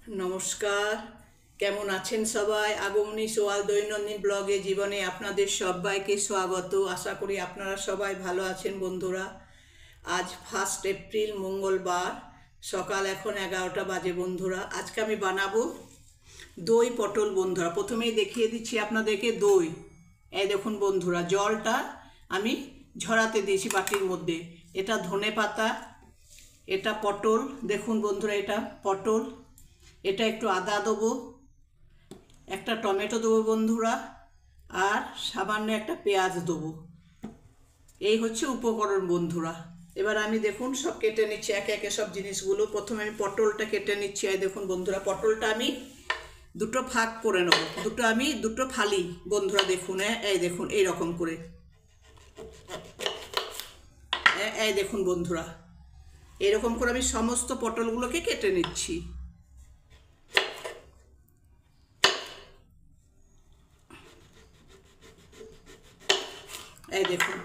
নমস্কার, কেমন আছেন সবাই? আগমনী সোয়াল দৈনন্দিন ব্লগে জীবনে আপনাদের সবাইকে স্বাগত। আশা করি আপনারা সবাই ভালো আছেন বন্ধুরা। আজ 1 এপ্রিল মঙ্গলবার, সকাল এখন 11টা বাজে বন্ধুরা। আজকে আমি বানাবো দই পটল বন্ধুরা। প্রথমেই দেখিয়ে দিচ্ছি আপনাদেরকে দই। এই দেখুন বন্ধুরা, জলটা আমি ঝরাতে দিয়েছি বাটির মধ্যে। এটা ধনে পাতা, এটা পটল, দেখুন বন্ধুরা এটা পটল, এটা একটু আদা দেবো, একটা টমেটো দেবো বন্ধুরা, আর সামান্য একটা পেঁয়াজ দেবো। এই হচ্ছে উপকরণ বন্ধুরা। এবার আমি দেখুন সব কেটে নিচ্ছি একে একে সব জিনিসগুলো। প্রথমে আমি পটলটা কেটে নিচ্ছি। এই দেখুন বন্ধুরা, পটলটা আমি দুটো ভাগ করে নেব, দুটো ফালি বন্ধুরা। দেখুন এই দেখুন এইরকম করে, এই দেখুন বন্ধুরা, এইরকম করে আমি সমস্ত পটলগুলোকে কেটে নিচ্ছি। এই দেখুন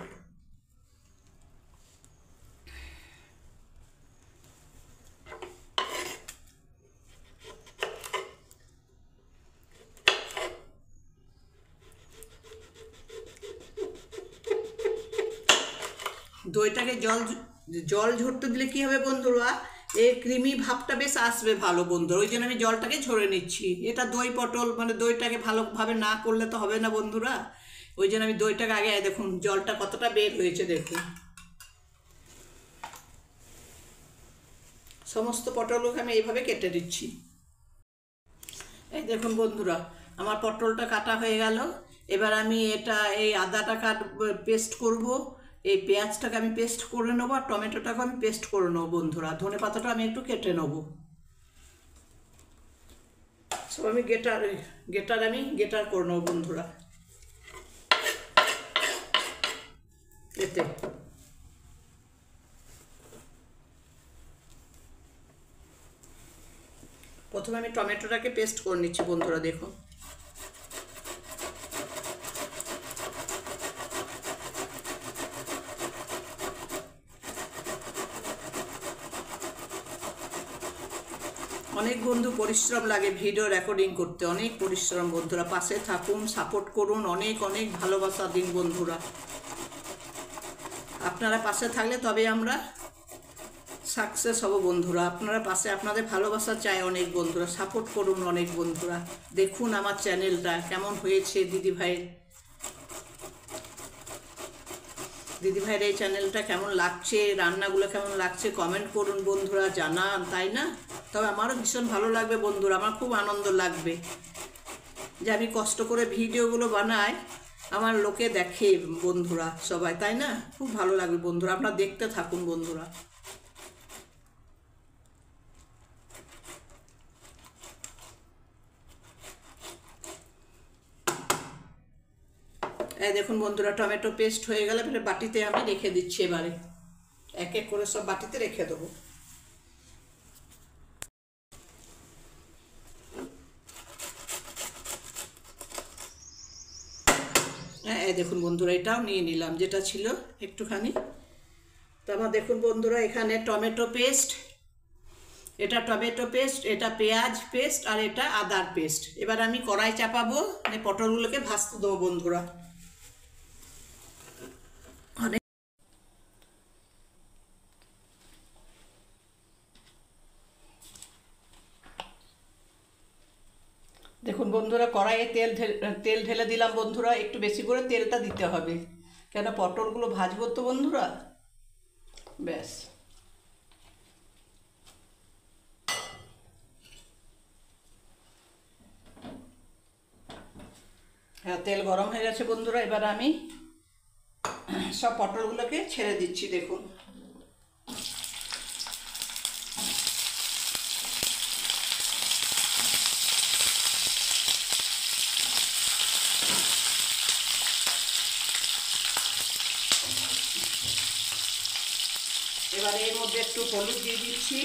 দইটাকে জল ঝরতে দিলে কি হবে বন্ধুরা, এই ক্রিমি ভাবটা বেশ আসবে ভালো বন্ধুরা। ওই জন্য আমি জলটাকে ঝরে নিচ্ছি। এটা দই পটল মানে দইটাকে ভালোভাবে না করলে তো হবে না বন্ধুরা। ওই জন্য আমি দইটাকে আগে, দেখুন জলটা কতটা বের হয়েছে দেখুন। সমস্ত পটলগুলোকে আমি এইভাবে কেটে দিচ্ছি। এই দেখুন বন্ধুরা, আমার পটলটা কাটা হয়ে গেল। এবার আমি এই আদাটা পেস্ট করব, এই পেঁয়াজটাকে আমি পেস্ট করে নেবো, আর টমেটোটাকে আমি পেস্ট করে নেবো বন্ধুরা। ধনে পাতাটা আমি একটু কেটে নেবো। সব আমি গেটার করে নেবো বন্ধুরা। এতে প্রথমে আমি টমেটোটাকে পেস্ট করে নিচ্ছি বন্ধুরা। দেখুন অনেক বন্ধু পরিশ্রম লাগে ভিডিও রেকর্ডিং করতে, অনেক পরিশ্রম বন্ধুরা। পাশে থাকুন, সাপোর্ট করুন, অনেক অনেক ভালোবাসা দিন বন্ধুরা। আপনারা পাশে থাকলে তবে আমরা সাকসেস হব বন্ধুরা। আপনারা পাশে, আপনাদের ভালোবাসা চাই অনেক বন্ধুরা। সাপোর্ট করুন অনেক বন্ধুরা। দেখুন আমার চ্যানেলটা কেমন হয়েছে দিদিভাইয়ের এই চ্যানেলটা কেমন লাগছে, রান্নাগুলো কেমন লাগছে কমেন্ট করুন বন্ধুরা, জানান, তাই না? তবে আমারও ভীষণ ভালো লাগবে বন্ধুরা, আমার খুব আনন্দ লাগবে যে আমি কষ্ট করে ভিডিওগুলো বানাই, আমার লোকে দেখে বন্ধুরা সবাই, তাই না? খুব ভালো লাগবে বন্ধুরা, আপনারা দেখতে থাকুন বন্ধুরা। এই দেখুন বন্ধুরা, টমেটো পেস্ট হয়ে গেলে এবারে বাটিতে আমি রেখে দিচ্ছি। এবারে এক এক করে সব বাটিতে রেখে দেবো। হ্যাঁ, এই দেখুন বন্ধুরা, এটাও নিয়ে নিলাম যেটা ছিল একটুখানি। তো আমার দেখুন বন্ধুরা, এখানে এটা টমেটো পেস্ট, এটা পেঁয়াজ পেস্ট, আর এটা আদার পেস্ট। এবার আমি কড়াই চাপাবো, মানে পটলগুলোকে ভাজতে দেবো বন্ধুরা। দেখুন বন্ধুরা, কড়াইয়ে তেল ঢেলে দিলাম বন্ধুরা। একটু বেশি করে তেলটা দিতে হবে, কেন পটলগুলো ভাজবো তো বন্ধুরা। ব্যাস, হ্যাঁ তেল গরম হয়ে গেছে বন্ধুরা। এবার আমি সব পটলগুলোকে ছেড়ে দিচ্ছি। দেখুন এবারে এর মধ্যে একটু হলুদ দিয়ে দিচ্ছি,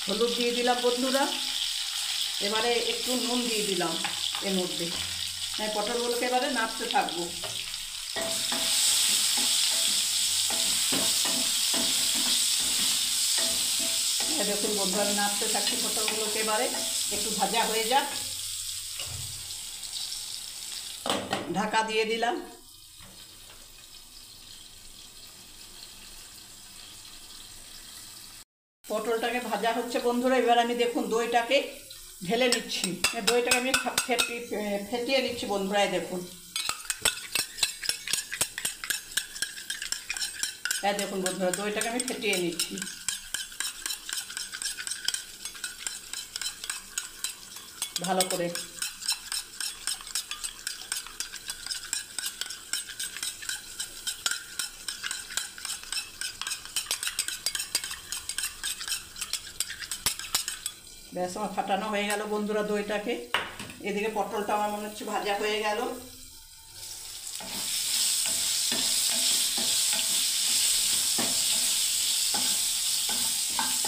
হলুদ দিয়ে দিলাম বন্ধুরা। এবারে একটু নুন দিয়ে দিলাম এর মধ্যে। হ্যাঁ, পটলগুলোকে এবারে নাড়তে থাকবো। দেখুন বন্ধুরা, আমি নাড়তে থাকছি পটলগুলোকে। এবারে একটু ভাজা হয়ে যাক, ঢাকা দিয়ে দিলাম। পটলটাকে ভাজা হচ্ছে বন্ধুরা। এবার আমি দেখুন দইটাকে ঢেলে নিচ্ছি, দইটাকে আমি ফেটিয়ে নিচ্ছি বন্ধুরা। দেখুন দেখুন বন্ধুরা, দইটাকে আমি ফেটিয়ে নিচ্ছি। ভালো করে ব্যাস, আমার ফাটানো হয়ে গেল বন্ধুরা দইটাকে। এদিকে পটলটা আমার মনে হচ্ছে ভাজা হয়ে গেল।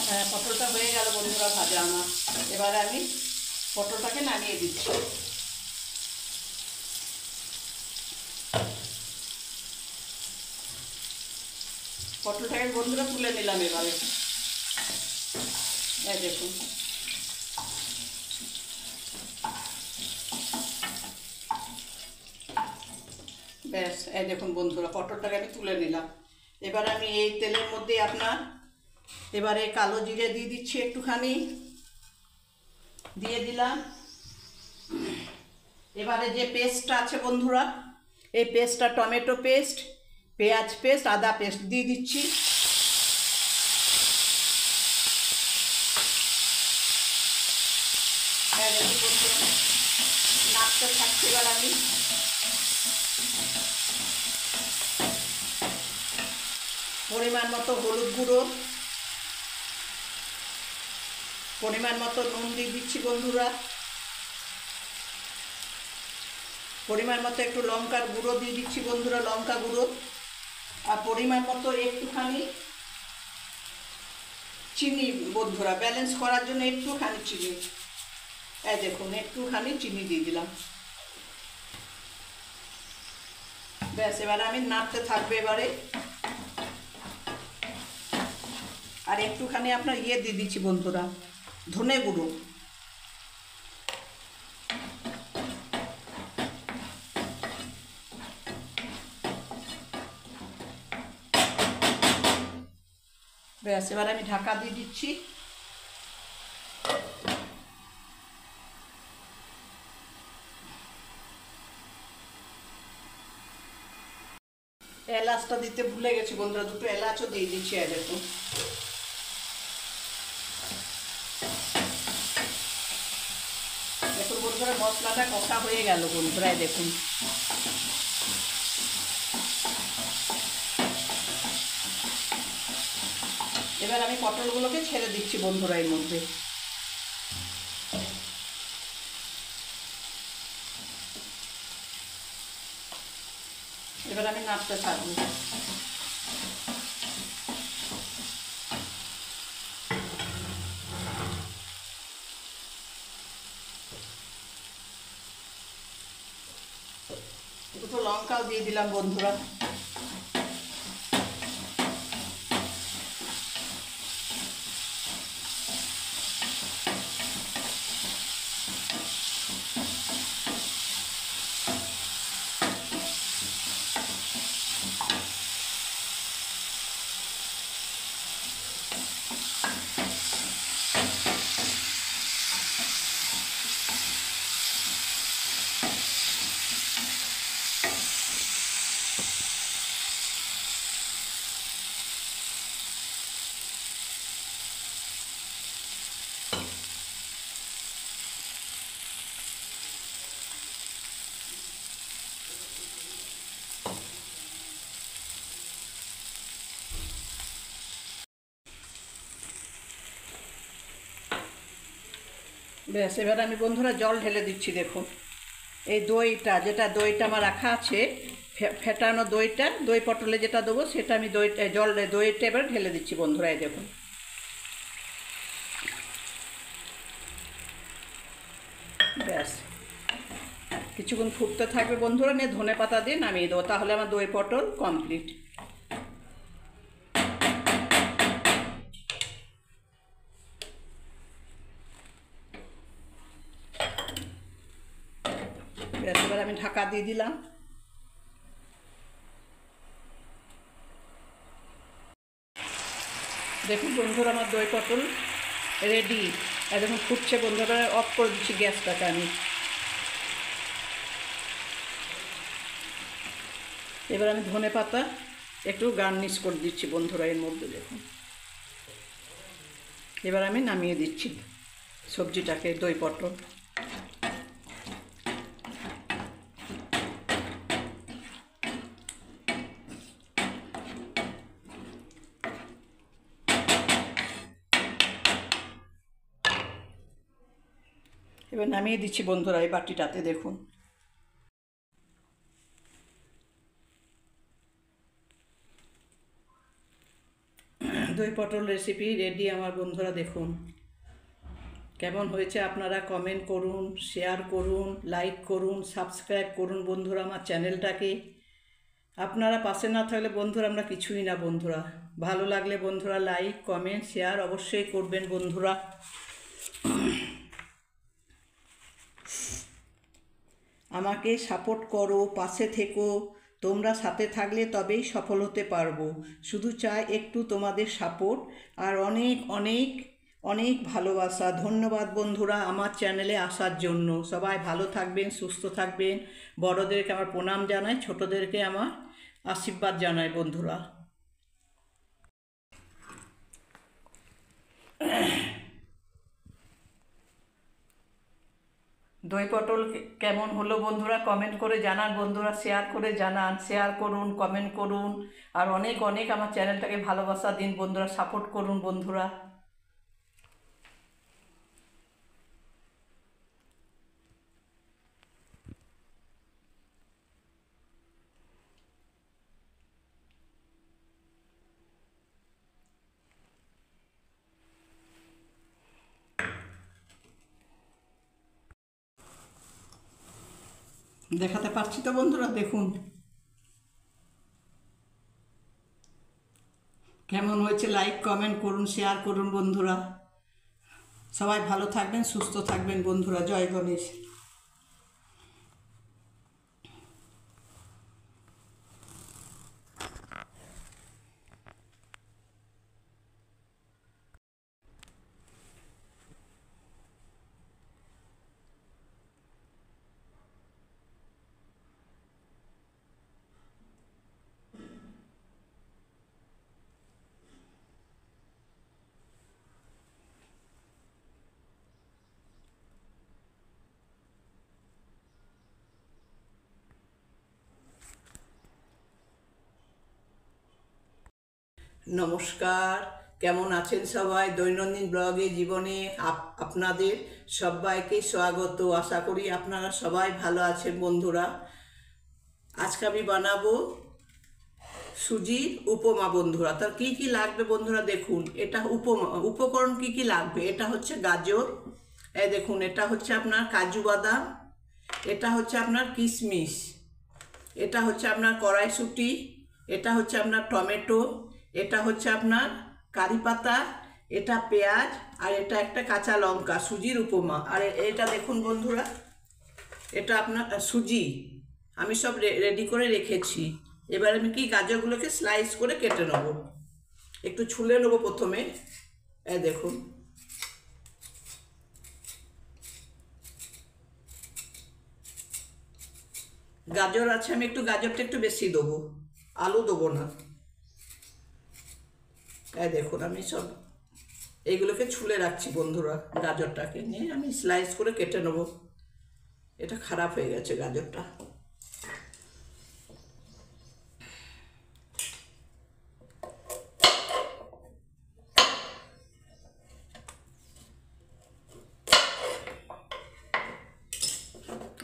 হ্যাঁ, পটলটা হয়ে গেল বন্ধুরা ভাজা আমার। এবারে আমি পটলটাকে নামিয়ে দিচ্ছি। পটলটাকে বন্ধুরা তুলে নিলাম এবারে। দেখুন ব্যাস, দেখুন বন্ধুরা, পটলটাকে আমি তুলে নিলাম। এবার আমি এই তেলের মধ্যে এবারে কালো জিরে দিয়ে দিচ্ছি একটুখানি, দিয়ে দিলাম। এবারে যে পেস্টটা আছে বন্ধুরা, এই পেস্টটা টমেটো পেস্ট, পেঁয়াজ পেস্ট, আদা পেস্ট দিয়ে দিচ্ছি। নাড়তে থাকছি এবার আমি। পরিমাণ মতো হলুদ গুঁড়ো, পরিমাণ মতো নুন দিয়ে দিচ্ছি বন্ধুরা। পরিমাণ মতো একটু লঙ্কার গুঁড়ো দিয়ে দিচ্ছি বন্ধুরা, লঙ্কা গুঁড়ো। আর পরিমাণ মতো একটুখানি চিনি বন্ধুরা, ব্যালেন্স করার জন্য একটুখানি চিনি। দেখুন একটুখানি চিনি দিয়ে দিলাম। ব্যাস, এবারে আমি নাড়তে থাকবে এবারে। আর একটুখানি আপনার দিয়ে দিচ্ছি বন্ধুরা, ধনে গুঁড়ো। ব্যাস, এবার আমি ঢাকা দিয়ে দিচ্ছি। এলাচটা দিতে ভুলে গেছি বন্ধুরা, দুটো এলাচও দিয়ে দিচ্ছি। দেখুন দেখুন বন্ধুরা, মশলাটা কষা হয়ে গেল বন্ধুরা। দেখুন এবার আমি পটলগুলোকে ছেড়ে দিচ্ছি বন্ধুরা এর মধ্যে। এবার আমি নাড়তে থাকবো। দুটো লঙ্কাও দিয়ে দিলাম বন্ধুরা। ব্যাস, এবার আমি বন্ধুরা জল ঢেলে দিচ্ছি। দেখুন এই দইটা, দইটা আমার রাখা আছে, ফেটানো দইটা, দই পটলে যেটা দেবো সেটা আমি দইটা এবার ঢেলে দিচ্ছি বন্ধুরা। দেখুন ব্যাস, কিছুক্ষণ ফুটতে থাকবে বন্ধুরা, নিয়ে ধনে পাতা দিয়ে নামিয়ে দেবো, তাহলে আমার দই পটল কমপ্লিট। এবার আমি ঢাকা দিয়ে দিলাম। দেখুন বন্ধুরা, আমার দই পটল রেডি। দেখুন ফুটছে বন্ধুরা, অফ করে দিচ্ছি গ্যাসটাকে আমি। এবার আমি ধনে পাতা একটু গার্নিশ করে দিচ্ছি বন্ধুরা এর মধ্যে। দেখুন এবার আমি নামিয়ে দিচ্ছি সবজিটাকে, দই পটল। এবার নামিয়ে দিচ্ছি বন্ধুরা এই বাটিটাতে। দেখুন দই পটল রেসিপি রেডি আমার বন্ধুরা। দেখুন কেমন হয়েছে আপনারা কমেন্ট করুন, শেয়ার করুন, লাইক করুন, সাবস্ক্রাইব করুন বন্ধুরা আমার চ্যানেলটাকে। আপনারা পাশে না থাকলে বন্ধুরা আমরা কিছুই না বন্ধুরা। ভালো লাগলে বন্ধুরা লাইক কমেন্ট শেয়ার অবশ্যই করবেন বন্ধুরা। আমাকে সাপোর্ট করো, পাশে থেকো। তোমরা সাথে থাকলে তবেই সফল হতে পারবো। শুধু চাই একটু তোমাদের সাপোর্ট আর অনেক অনেক অনেক ভালোবাসা। ধন্যবাদ বন্ধুরা আমার চ্যানেলে আসার জন্য। সবাই ভালো থাকবেন, সুস্থ থাকবেন। বড়োদেরকে আমার প্রণাম জানাই, ছোটোদেরকে আমার আশীর্বাদ জানাই বন্ধুরা। দই পটল কেমন হলো বন্ধুরা কমেন্ট করে জানান বন্ধুরা, শেয়ার করে জানান, শেয়ার করুন, কমেন্ট করুন। আর অনেক অনেক আমার চ্যানেলটাকে ভালোবাসা দিন বন্ধুরা, সাপোর্ট করুন বন্ধুরা। দেখাতে পারছি তো বন্ধুরা, দেখুন কেমন হয়েছে। লাইক কমেন্ট করুন, শেয়ার করুন বন্ধুরা। সবাই ভালো থাকবেন, সুস্থ থাকবেন বন্ধুরা। জয় গণেশ। নমস্কার, কেমন আছেন সবাই? দৈনন্দিন ব্লগে জীবনে আপনাদের সবাইকে স্বাগত। আশা করি আপনারা সবাই ভালো আছেন বন্ধুরা। আজকে আমি বানাবো সুজির উপমা বন্ধুরা। তার কি কি লাগবে বন্ধুরা দেখুন। এটা উপমা, উপকরণ কি কি লাগবে। এটা হচ্ছে গাজর, এই দেখুন। এটা হচ্ছে আপনার কাজু বাদাম, এটা হচ্ছে আপনার কিশমিশ, এটা হচ্ছে আপনার কড়াইশুঁটি, এটা হচ্ছে আপনার টমেটো, এটা হচ্ছে আপনার কারি পাতা, এটা পেঁয়াজ, আর এটা একটা কাঁচা লঙ্কা। সুজির উপমা। আর এটা দেখুন বন্ধুরা, এটা আপনার সুজি আমি সব রেডি করে রেখেছি। এবার আমি কি গাজরগুলোকে স্লাইস করে কেটে নেব। একটু ছুলে নেবো প্রথমে। এই দেখুন গাজর আছে, আমি একটু গাজরটা একটু বেশি দেবো, আলু দেবো না। এই দেখুন আমি সব এইগুলোকে ছুলে রাখছি বন্ধুরা। গাজরটাকে নিয়ে আমি স্লাইস করে কেটে নেব। এটা খারাপ হয়ে গেছে গাজরটা।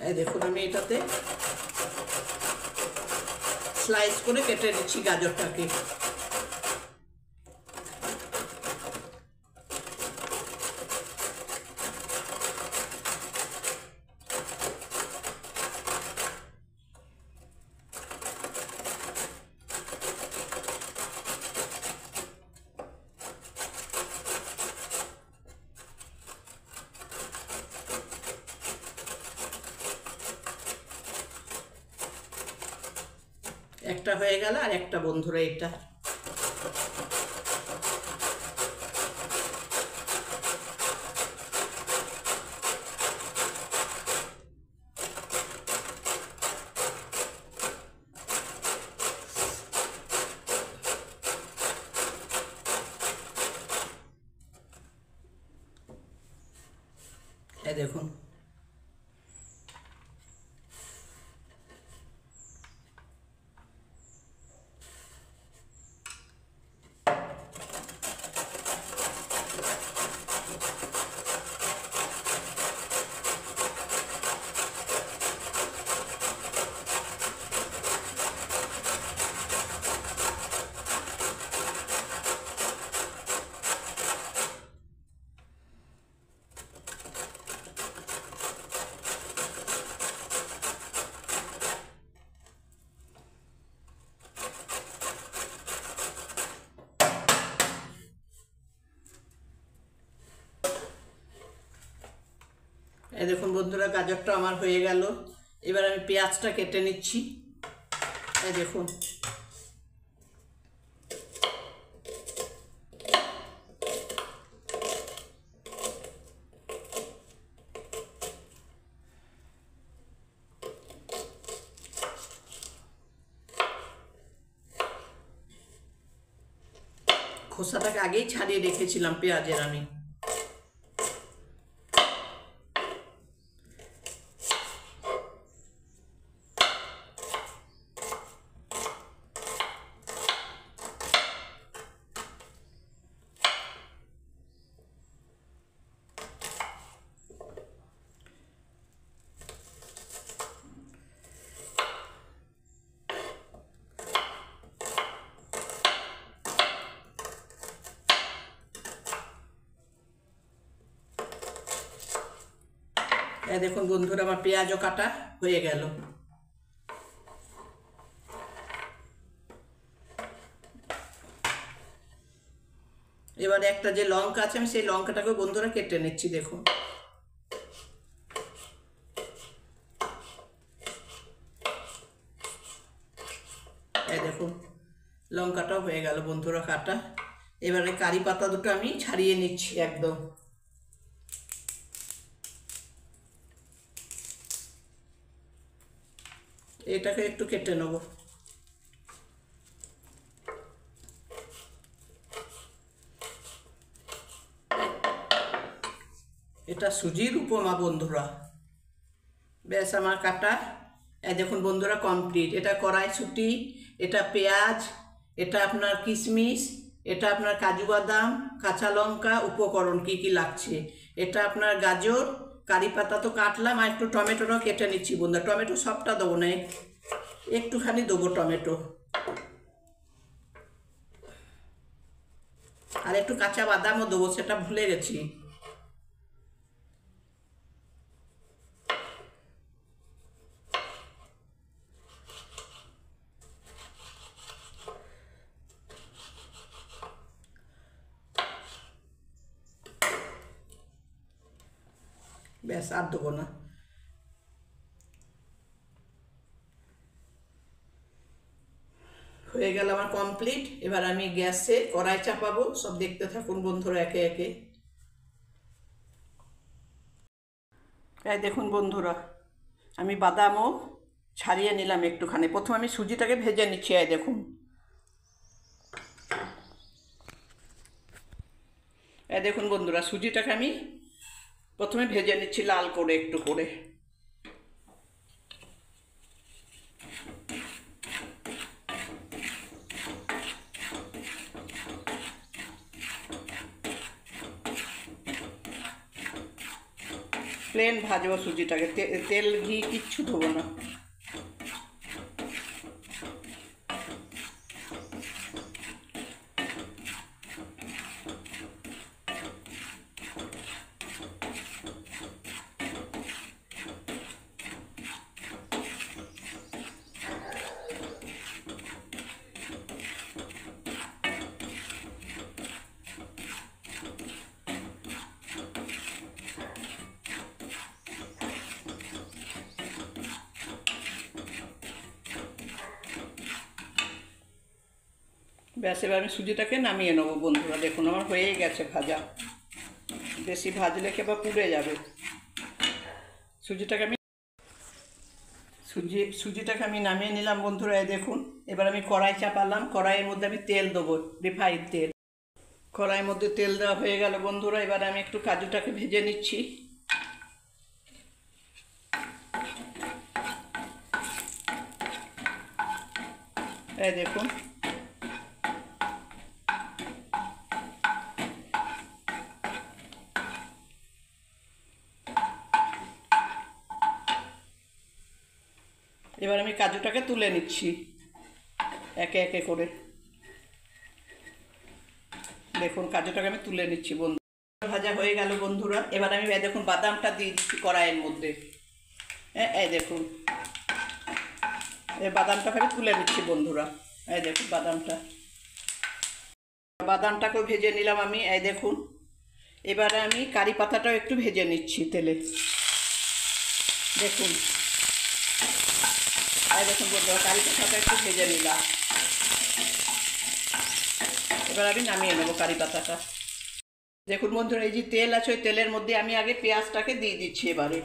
এই দেখুন আমি এটাতে স্লাইস করে কেটে নিচ্ছি গাজরটাকে। একটা হয়ে গেল, আর একটা বন্ধুরা এটা। এই দেখুন, এই দেখুন বন্ধুরা, গাজরটা আমার হয়ে গেল। এবার আমি পেঁয়াজটা কেটে নিচ্ছি। এই দেখুন, খোসাটাকে আগেই ছাড়িয়ে রেখেছিলাম পেঁয়াজের আমি। এই দেখুন বন্ধুরা, আমার পেঁয়াজও কাটা হয়ে গেল। এবারে একটা যে লঙ্কা আছে, আমি সেই লঙ্কাটাকে বন্ধুরা কেটে নিচ্ছি। দেখুন, এই দেখুন লঙ্কাটাও হয়ে গেল বন্ধুরা কাটা। এবারে কারি পাতা দুটো আমি ছাড়িয়ে নিচ্ছি একদম। এটাকে একটু কেটে নেব। এটা সুজির উপমা বন্ধুরা। ব্যাস আমার কাটা এই দেখুন বন্ধুরা কমপ্লিট। এটা কড়াইশুঁটি, এটা পেঁয়াজ, এটা আপনার কিশমিশ, এটা আপনার কাজু বাদাম, কাঁচা লঙ্কা, উপকরণ কি কি লাগছে, এটা আপনার গাজর, কারি পাতা তো কাটলাম, আর একটু টমেটোটাও কেটে নিচ্ছি বন্ধুরা। টমেটো সবটা দেবো না, একটুখানি দেবো টমেটো, আর একটু কাঁচা বাদামও দেবো, সেটা ভুলে গেছি। ব্যাস আর দেবো না। হয়ে গেল আমার কমপ্লিট। এবার আমি গ্যাসে কড়াই চাপাবো। সব দেখতে থাকুন বন্ধুরা একে একে। এই দেখুন বন্ধুরা, আমি বাদামও ছাড়িয়ে নিলাম একটুখানি। প্রথমে আমি সুজিটাকে ভেজে নিচ্ছি। এই দেখুন, এই দেখুন বন্ধুরা, সুজিটাকে আমি প্রথমে ভেজে নিচ্ছি লাল করে একটু করে। প্লেন ভাজবো সুজিটাকে, তেল ঘি কিচ্ছু দেবো না। ব্যাস এবার আমি সুজিটাকে নামিয়ে নেবো বন্ধুরা। দেখুন আমার হয়েই গেছে ভাজা, বেশি ভাজলে কি আবার পুড়ে যাবে। সুজিটাকে আমি নামিয়ে নিলাম বন্ধুরা। এই দেখুন এবার আমি কড়াই চাপালাম, কড়াইয়ের মধ্যে আমি তেল দেবো, রিফাইন তেল। কড়াইয়ের মধ্যে তেল দেওয়া হয়ে গেল বন্ধুরা। এবার আমি একটু কাজুটাকে ভেজে নিচ্ছি। এই দেখুন এবার আমি কাজুটাকে তুলে নিচ্ছি একে একে করে। দেখুন কাজুটাকে আমি তুলে নিচ্ছি বন্ধু। ভাজা হয়ে গেল বন্ধুরা। এবার আমি দেখুন বাদামটা দিয়ে দিচ্ছি কড়াইয়ের মধ্যে। এই দেখুন এই বাদামটাকে আমি তুলে নিচ্ছি বন্ধুরা। এই দেখুন বাদামটাকেও ভেজে নিলাম আমি। এই দেখুন এবারে আমি কারি পাতাটাও একটু ভেজে নিচ্ছি তেলে। দেখুন এই দেখুন বন্ধুরা কারি পাতাটা একটু ভেজে নিলাম। এবার আমি নামিয়ে নেবো কারি পাতাটা। দেখুন বন্ধুরা এই যে তেল আছে ওই তেলের মধ্যে আমি আগে পেঁয়াজটাকে দিয়ে দিচ্ছি এবারে।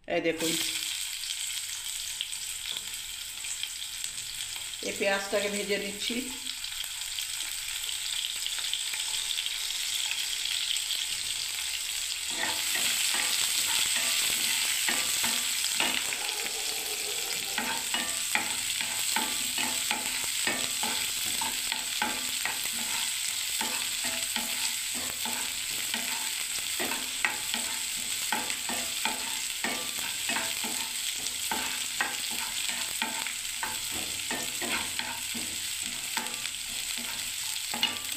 এই দেখুন এই পেঁয়াজটাকে ভেজে নিচ্ছি।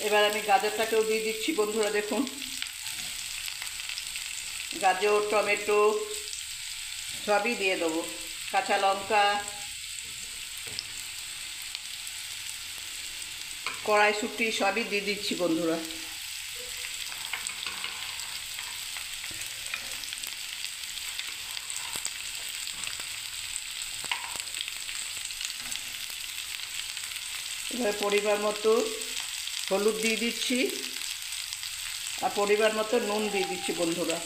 এবার আমি গাজরটাকেও দিয়ে দিচ্ছি বন্ধুরা। দেখুন গাজর, টমেটো সবই দিয়ে দেবো, কাঁচা লঙ্কা, কড়াইশুঁটি সবই দিয়ে দিচ্ছি বন্ধুরা। এবার পরিমাণ মতো হলুদ দিয়ে দিচ্ছি আর পরিমাণ মতো নুন দিয়ে দিচ্ছি বন্ধুরা।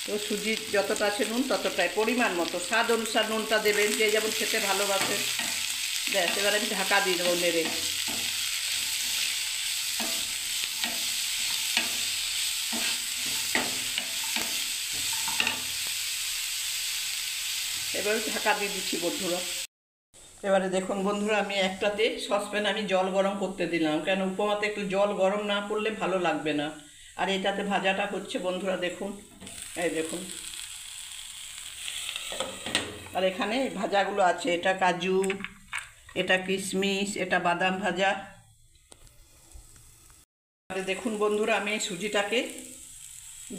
তো সুজি যতটা আছে নুন ততটাই পরিমাণ মতো, স্বাদ অনুসার নুনটা দেবেন, যে যেমন খেতে ভালোবাসে। ব্যাস এবার আমি ঢাকা দিয়ে দেবো নেড়ে। এবার ঢাকা দিয়ে দিচ্ছি বন্ধুরা। এবারে দেখুন বন্ধুরা আমি একটাতে সসপ্যান আমি জল গরম করতে দিলাম, কেন উপমাতে একটু জল গরম না করলে ভালো লাগবে না। আর এটাতে ভাজাটা হচ্ছে বন্ধুরা। দেখুন এই দেখুন আর এখানে ভাজাগুলো আছে, এটা কাজু, এটা কিশমিশ, এটা বাদাম ভাজা। দেখুন বন্ধুরা আমি এই সুজিটাকে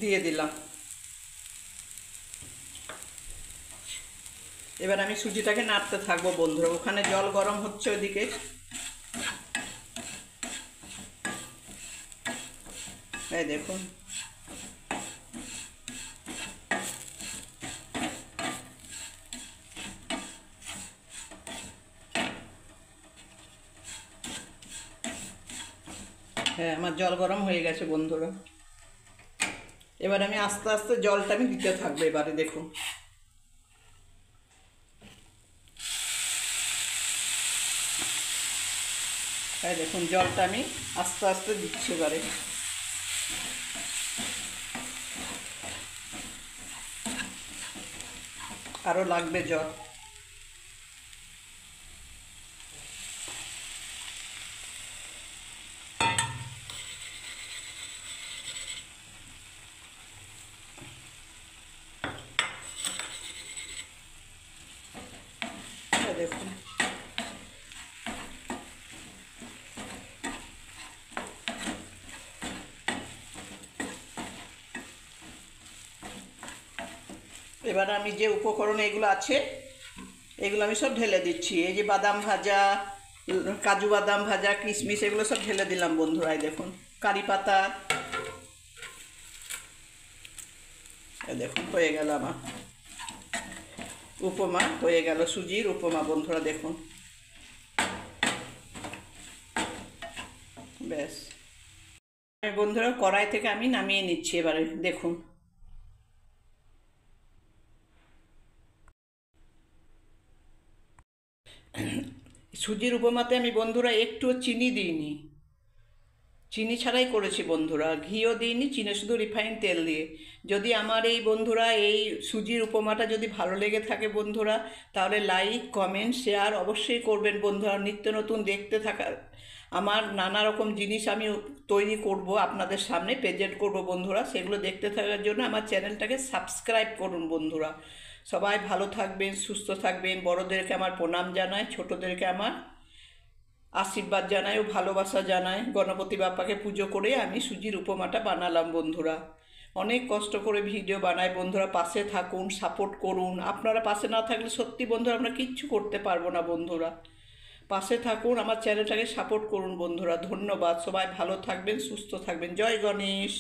দিয়ে দিলাম। এবার আমি সুজিটাকে নাড়তে থাকবো বন্ধুরা। ওখানে জল গরম হচ্ছে ওইদিকে। এই দেখুন হ্যাঁ আমার জল গরম হয়ে গেছে বন্ধুরা। এবার আমি আস্তে আস্তে জলটা আমি দিতে থাকবো এবারে। দেখুন এই দেখুন জলটা আমি আস্তে আস্তে দিচ্ছি এবারে। আরও লাগবে জল। দেখুন এবার আমি যে উপকরণ এগুলো আছে এগুলো আমি সব ঢেলে দিচ্ছি। এই যে বাদাম ভাজা, কাজু বাদাম ভাজা, কিশমিশ এগুলো সব ঢেলে দিলাম বন্ধুরা। এই দেখুন কারি পাতা। এই দেখুন হয়ে গেল আমার উপমা, হয়ে গেল সুজির উপমা বন্ধুরা। দেখুন ব্যাস বন্ধুরা, কড়াই থেকে আমি নামিয়ে নিচ্ছি। এবারে দেখুন, সুজির উপমাতে আমি বন্ধুরা একটুও চিনি দিইনি, চিনি ছাড়াই করেছি বন্ধুরা, ঘিও দিইনি, চিনি শুধু রিফাইন তেল দিয়ে। যদি আমার এই বন্ধুরা এই সুজির উপমাটা যদি ভালো লেগে থাকে বন্ধুরা, তাহলে লাইক কমেন্ট শেয়ার অবশ্যই করবেন বন্ধুরা। নিত্য নতুন দেখতে থাকার আমার নানা রকম জিনিস আমি তৈরি করব, আপনাদের সামনে প্রেজেন্ট করব বন্ধুরা। সেগুলো দেখতে থাকার জন্য আমার চ্যানেলটাকে সাবস্ক্রাইব করুন বন্ধুরা। সবাই ভালো থাকবেন, সুস্থ থাকবেন। বড়োদেরকে আমার প্রণাম জানাই, ছোটোদেরকে আমার আশীর্বাদ জানাই ও ভালোবাসা জানাই। গণপতি বাপ্পাকে পুজো করে আমি সুজির উপমাটা বানালাম বন্ধুরা। অনেক কষ্ট করে ভিডিও বানাই বন্ধুরা। পাশে থাকুন, সাপোর্ট করুন। আপনারা পাশে না থাকলে সত্যি বন্ধুরা আমরা কিচ্ছু করতে পারবো না বন্ধুরা। পাশে থাকুন, আমার চ্যানেলটাকে সাপোর্ট করুন বন্ধুরা। ধন্যবাদ। সবাই ভালো থাকবেন, সুস্থ থাকবেন। জয় গণেশ।